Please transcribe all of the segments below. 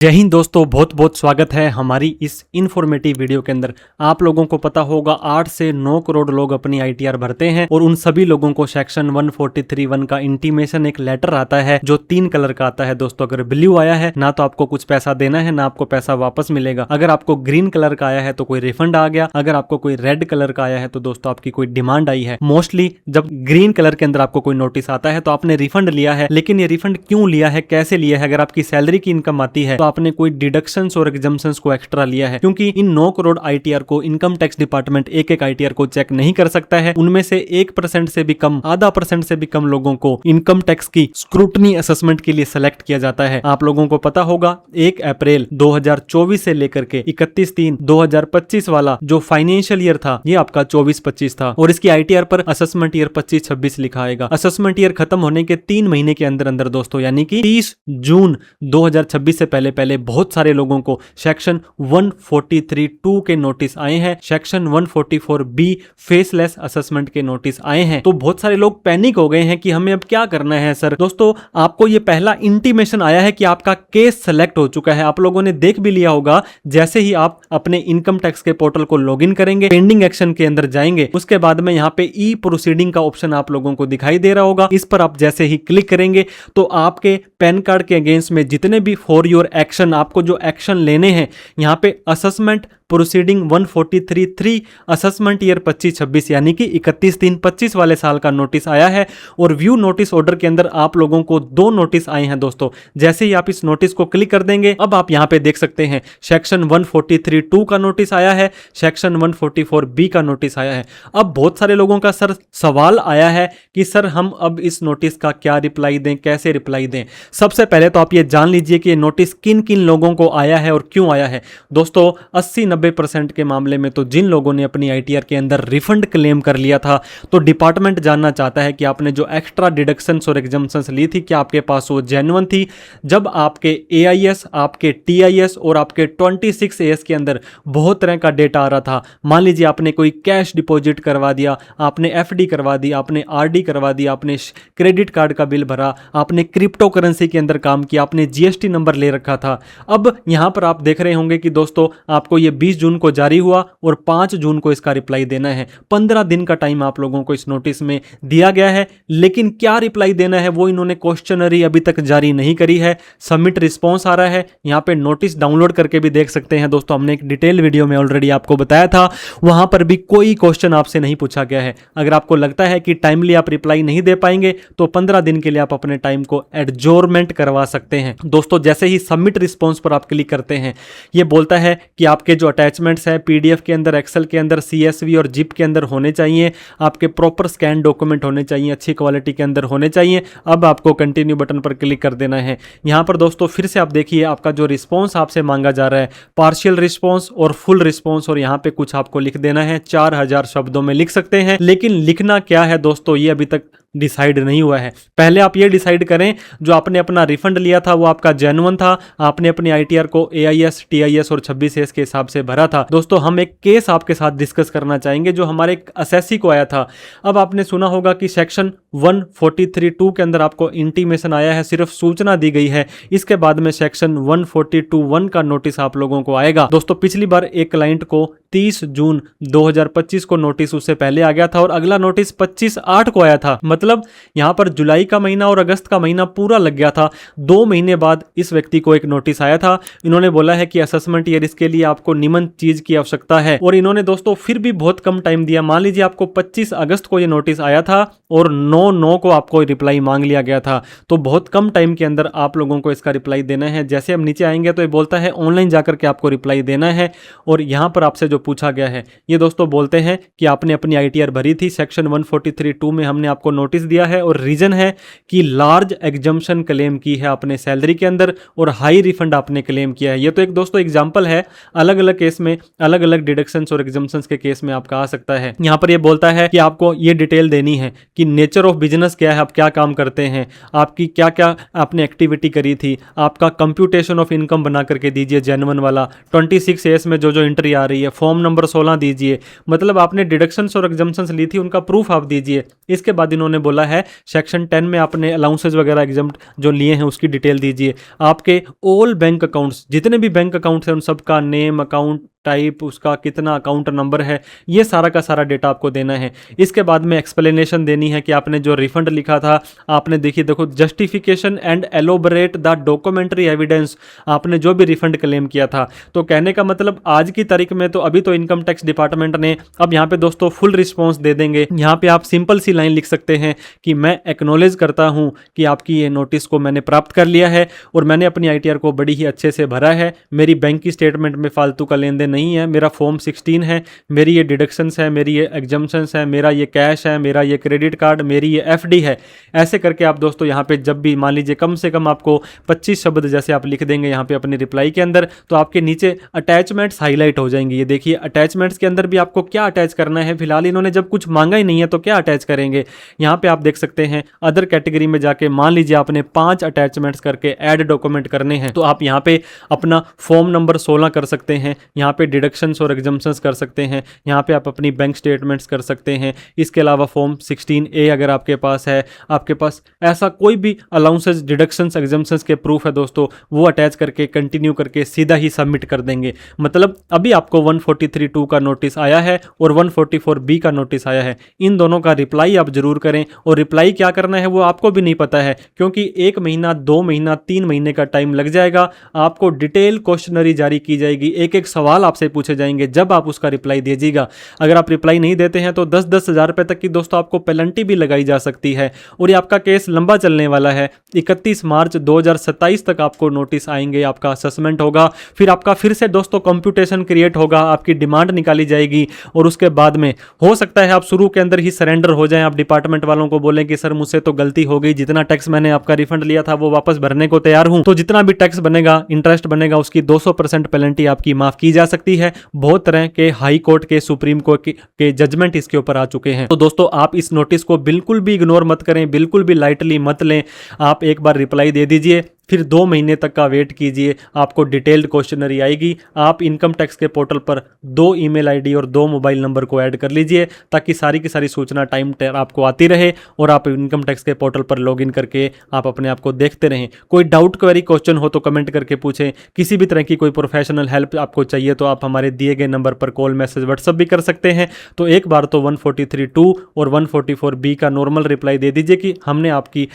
जय हिंद दोस्तों, बहुत बहुत स्वागत है हमारी इस इन्फॉर्मेटिव वीडियो के अंदर। आप लोगों को पता होगा 8 से 9 करोड़ लोग अपनी आईटीआर भरते हैं और उन सभी लोगों को सेक्शन 143(1) का इंटीमेशन एक लेटर आता है जो 3 कलर का आता है दोस्तों। अगर ब्लू आया है ना तो आपको कुछ पैसा देना है ना आपको पैसा वापस मिलेगा। अगर आपको ग्रीन कलर का आया है तो कोई रिफंड आ गया। अगर आपको कोई रेड कलर का आया है तो दोस्तों आपकी कोई डिमांड आई है। मोस्टली जब ग्रीन कलर के अंदर आपको कोई नोटिस आता है तो आपने रिफंड लिया है, लेकिन ये रिफंड क्यों लिया है, कैसे लिया है? अगर आपकी सैलरी की इनकम आती है तो आपने कोई डिडक्शंस और एग्जम्पशंस को एक्स्ट्रा लिया है, क्योंकि इन 9 करोड़ आईटीआर को इनकम टैक्स डिपार्टमेंट एक एक आईटीआर को चेक नहीं कर सकता है। उनमें से 1% से भी कम, आधा % से भी कम लोगों को इनकम टैक्स की स्क्रूटनी असेसमेंट के लिए सेलेक्ट किया जाता है। आप लोगों को पता होगा 1 अप्रैल 2024 से लेकर के 31/3/2025 वाला जो फाइनेंशियल ईयर था ये आपका 24-25 था और इसकी आईटीआर पर असेसमेंट ईयर 25-26 लिखा आएगा। असेसमेंट ईयर खत्म होने के 3 महीने के अंदर अंदर दोस्तों, यानी कि 30 जून 2026 से पहले पहले बहुत सारे लोगों को सेक्शन 143(2) के नोटिस आए हैं, सेक्शन 144(b) फेसलेस असेसमेंट के नोटिस आए हैं। तो बहुत सारे लोग पैनिक हो गए हैं कि हमें अब क्या करना है। सर दोस्तों, आपको ये पहला इंटीमेशन आया है कि आपका केस सेलेक्ट हो चुका है। आप लोगों ने देख भी लिया होगा, जैसे ही आप अपने इनकम टैक्स के पोर्टल को लॉगिन करेंगे, पेंडिंग एक्शन के अंदर जाएंगे, उसके बाद में यहाँ पे ई प्रोसीडिंग का ऑप्शन आप लोगों को दिखाई दे रहा होगा। इस पर आप जैसे ही क्लिक करेंगे तो आपके पैन कार्ड के अगेंस्ट में जितने भी फॉर योर एक्शन, आपको जो एक्शन लेने हैं, यहाँ पे असेसमेंट प्रोसीडिंग 143(3) असेसमेंट ईयर 25-26 यानी कि 31/3/25 वाले साल का नोटिस आया है। और व्यू नोटिस ऑर्डर के अंदर आप लोगों को 2 नोटिस आए हैं दोस्तों। जैसे ही आप इस नोटिस को क्लिक कर देंगे, अब आप यहाँ पे देख सकते हैं सेक्शन 143(2) का नोटिस आया है, सेक्शन 144(b) का नोटिस आया है। अब बहुत सारे लोगों का सर सवाल आया है कि सर हम अब इस नोटिस का क्या रिप्लाई दें, कैसे रिप्लाई दें। सबसे पहले तो आप ये जान लीजिए कि ये नोटिस किन किन लोगों को आया है और क्यों आया है। दोस्तों 80-90% के मामले में तो जिन लोगों ने अपनी आईटीआर के अंदर रिफंड क्लेम कर लिया था, तो डिपार्टमेंट जानना चाहता है कि आपने जो एक्स्ट्रा डिडक्शंस और एग्जम्पशंस ली थी, क्या आपके पास वो जेन्युइन थी? जब आपके एआईएस, आपके टीआईएस और आपके 26AS के अंदर बहुत तरह का डेटा आ रहा था। मान लीजिए आपने कोई कैश डिपॉजिट करवा दिया, आपने एफडी करवा दी, आपने आरडी करवा दी, आपने क्रेडिट कार्ड का बिल भरा, आपने क्रिप्टो करेंसी के अंदर काम किया, आपने जीएसटी नंबर ले रखा था। अब यहां पर आप देख रहे होंगे कि दोस्तों आपको ये 20 जून को जारी हुआ और 5 जून को इसका रिप्लाई देना है। 15 दिन का टाइम आप लोगों को इस नोटिस में दिया गया है, लेकिन क्या रिप्लाई देना है वो इन्होंने क्वेश्चनरी अभी तक जारी नहीं करी है। सबमिट रिस्पॉन्स आ रहा है, यहाँ पे नोटिस डाउनलोड करके भी देख सकते हैं दोस्तों। हमने एक डिटेल वीडियो में ऑलरेडी आपको बताया था, वहां पर भी कोई क्वेश्चन आपसे नहीं पूछा गया है। अगर आपको लगता है कि टाइमली आप रिप्लाई नहीं दे पाएंगे तो 15 दिन के लिए आप अपने टाइम को एडजोर्नमेंट करवा सकते हैं दोस्तों। जैसे ही सबमिट रिस्पॉन्स पर आप क्लिक करते हैं, ये बोलता है कि आपके जो अटैचमेंट्स हैं पीडीएफ के अंदर, एक्सेल के अंदर, सीएसवी और जिप के अंदर होने चाहिए। आपके प्रॉपर स्कैन डॉक्यूमेंट होने चाहिए, अच्छी क्वालिटी के अंदर होने चाहिए। अब आपको कंटिन्यू बटन पर क्लिक कर देना है। यहां पर दोस्तों फिर से आप देखिए, आपका जो रिस्पॉन्स आपसे मांगा जा रहा है, पार्शियल रिस्पॉन्स और फुल रिस्पॉन्स, और यहां पे कुछ आपको लिख देना है। 4000 शब्दों में लिख सकते हैं, लेकिन लिखना क्या है दोस्तों ये अभी तक डिसाइड नहीं हुआ है। पहले आप ये डिसाइड करें जो आपने अपना रिफंड लिया था वो आपका जेन्युइन था, आपने अपनी आईटीआर को एआईएस, टीआईएस और 26AS के हिसाब से भरा था। दोस्तों हम एक केस आपके साथ डिस्कस करना चाहेंगे जो हमारे एक असेसी को आया था। अब आपने सुना होगा कि सेक्शन 143(2) के अंदर आपको इंटीमेशन आया है, सिर्फ सूचना दी गई है। इसके बाद में सेक्शन 142(1) का नोटिस आप लोगों को आएगा। दोस्तों पिछली बार एक क्लाइंट को 30 जून 2025 को नोटिस उससे पहले आ गया था और अगला नोटिस 25/8 को आया था। मतलब यहां पर जुलाई का महीना और अगस्त का महीना पूरा लग गया था। 2 महीने बाद इस व्यक्ति को एक नोटिस आया था। इन्होंने बोला है कि असेसमेंट ईयर इसके लिए आपको निम्न चीज की आवश्यकता है, और इन्होंने दोस्तों फिर भी बहुत कम टाइम दिया। मान लीजिए आपको 25 अगस्त को यह नोटिस आया था और 9/9 को आपको रिप्लाई मांग लिया गया था। तो बहुत कम टाइम के अंदर आप लोगों को इसका रिप्लाई देना है। जैसे हम नीचे आएंगे तो ये बोलता है ऑनलाइन जाकर के आपको रिप्लाई देना है, और यहां पर आपसे जो पूछा गया है ये दोस्तों बोलते हैं कि आपने अपनी आईटीआर भरी थी, सेक्शन 143(2) में हमने आपको नोटिस दिया है, और रीजन है कि लार्ज एग्जम्पशन क्लेम की है आपने सैलरी के अंदर और हाई रिफंड आपने क्लेम किया है। ये तो एक दोस्तों एग्जांपल है, अलग अलग केस में अलग अलग डिडक्शंस और एग्जम्पशंस के केस में आपका आ सकता है। यहां पर ये बोलता है कि आपको ये डिटेल देनी है कि नेचर ऑफ बिजनेस क्या है, आप क्या काम करते हैं, आपकी क्या क्या आपने एक्टिविटी करी थी, आपका कंप्यूटेशन ऑफ इनकम बना करके दीजिए जेन्युइन वाला। 26AS में जो जो एंट्री आ रही है, फॉर्म फॉर्म नंबर 16 दीजिए, मतलब आपने डिडक्शंस और एग्जम्पशंस ली थी उनका प्रूफ आप दीजिए। इसके बाद इन्होंने बोला है सेक्शन 10 में आपने अलाउंसेज वगैरह एग्जाम जो लिए हैं उसकी डिटेल दीजिए। आपके ऑल बैंक अकाउंट्स, जितने भी बैंक अकाउंट्स हैं उन सबका नेम, अकाउंट टाइप, उसका कितना अकाउंट नंबर है, ये सारा का सारा डेटा आपको देना है। इसके बाद में एक्सप्लेनेशन देनी है कि आपने जो रिफंड लिखा था, आपने देखो justification and elaborate the documentary evidence, आपने जो भी रिफंड क्लेम किया था। तो कहने का मतलब आज की तारीख में तो अभी तो इनकम टैक्स डिपार्टमेंट ने अब यहाँ पे दोस्तों फुल रिस्पॉन्स दे देंगे। यहाँ पे आप सिंपल सी लाइन लिख सकते हैं कि मैं एक्नॉलेज करता हूँ कि आपकी ये नोटिस को मैंने प्राप्त कर लिया है और मैंने अपनी ITR को बड़ी ही अच्छे से भरा है। मेरी बैंक की स्टेटमेंट में फालतू का लेन देन नहीं है, मेरा फॉर्म 16 है, मेरी ये डिडक्शंस है, मेरी ये एग्जम्पशंस है, मेरा ये कैश है, मेरा ये क्रेडिट कार्ड, मेरी ये FD है। ऐसे करके आप दोस्तों यहाँ पे जब भी मान लीजिए कम से कम आपको 25 शब्द जैसे आप लिख देंगे यहाँ पे अपनी रिप्लाई के अंदर, तो आपके नीचे अटैचमेंट्स हाईलाइट हो जाएंगे। ये देखिए अटैचमेंट्स के अंदर भी आपको क्या अटैच करना है। फिलहाल इन्होंने जब कुछ मांगा ही नहीं है तो क्या अटैच करेंगे। यहाँ पे आप देख सकते हैं अदर कैटेगरी में जाके मान लीजिए आपने 5 अटैचमेंट्स करके ऐड डॉक्यूमेंट करने हैं, तो आप यहाँ पे अपना फॉर्म नंबर 16 कर सकते हैं, यहाँ पे डिडक्शंस और एग्जम्पशंस कर सकते हैं, यहाँ पे आप अपनी बैंक स्टेटमेंट्स कर सकते हैं। इसके अलावा फॉर्म 16A अगर आपके पास है, आपके पास ऐसा कोई भी अलाउंसेस, डिडक्शंस, एग्जम्पशंस के प्रूफ है दोस्तों, वो अटैच करके कंटिन्यू करके सीधा ही सबमिट कर देंगे। मतलब अभी आपको 143(2) का नोटिस आया है और 144B का नोटिस आया है, इन दोनों का रिप्लाई आप जरूर करें। और रिप्लाई क्या करना है वो आपको भी नहीं पता है, क्योंकि 1 महीना, 2 महीना, 3 महीने का टाइम लग जाएगा। आपको डिटेल क्वेश्चनरी जारी की जाएगी, एक एक सवाल आपसे पूछे जाएंगे, जब आप उसका रिप्लाई दीजिएगा। अगर आप रिप्लाई नहीं देते हैं तो 10-10 हज़ार रुपए तक की दोस्तों आपको पेनल्टी भी लगाई जा सकती है। और ये आपका केस लंबा चलने वाला है। 31 मार्च 2027 तक आपको नोटिस आएंगे, आपका असेसमेंट होगा, फिर आपका फिर से दोस्तों कंप्यूटेशन क्रिएट होगा, आपकी डिमांड निकाली जाएगी और उसके बाद में हो सकता है आप शुरू के अंदर ही सरेंडर हो जाएं। आप डिपार्टमेंट वालों को बोलें कि सर मुझसे तो गलती हो गई, जितना टैक्स मैंने आपका रिफंड लिया था वो वापस भरने को तैयार हूं। तो जितना भी टैक्स बनेगा, इंटरेस्ट बनेगा, उसकी 200% पेनल्टी आपकी माफ की जा सकती है। बहुत तरह के हाई कोर्ट के, सुप्रीम कोर्ट के जजमेंट इसके ऊपर आ चुके हैं। तो दोस्तों आप इस नोटिस को बिल्कुल भी इग्नोर मत करें, बिल्कुल भी लाइटली मत लें। आप एक बार रिप्लाई दे दीजिए, फिर 2 महीने तक का वेट कीजिए, आपको डिटेल्ड क्वेश्चनरी आएगी। आप इनकम टैक्स के पोर्टल पर 2 ईमेल आईडी और 2 मोबाइल नंबर को ऐड कर लीजिए, ताकि सारी की सारी सूचना टाइम आपको आती रहे और आप इनकम टैक्स के पोर्टल पर लॉगिन करके आप अपने आप को देखते रहें। कोई डाउट, क्वेरी, क्वेश्चन हो तो कमेंट करके पूछें। किसी भी तरह की कोई प्रोफेशनल हेल्प आपको चाहिए तो आप हमारे दिए गए नंबर पर कॉल, मैसेज, व्हाट्सअप भी कर सकते हैं। तो एक बार तो 143(2) और 144B का नॉर्मल रिप्लाई दे दीजिए कि हमने आपकी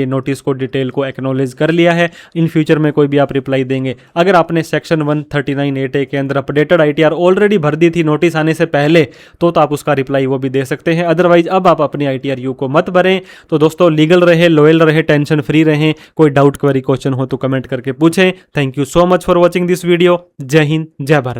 नोटिस को, डिटेल को एक्नॉलेज कर लिया है। इन फ्यूचर में कोई भी आप रिप्लाई देंगे, अगर आपने सेक्शन 139(8)A के अंदर अपडेटेड ITR ऑलरेडी भर दी थी नोटिस आने से पहले, तो आप उसका रिप्लाई वो भी दे सकते हैं। अदरवाइज अब आप अपनी ITR यू को मत भरें। तो दोस्तों लीगल रहे, लॉयल रहे, टेंशन फ्री रहें। कोई डाउट, क्वेरी, क्वेश्चन हो तो कमेंट करके पूछें। Thank you so much for watching this video. जय हिंद, जय भारत।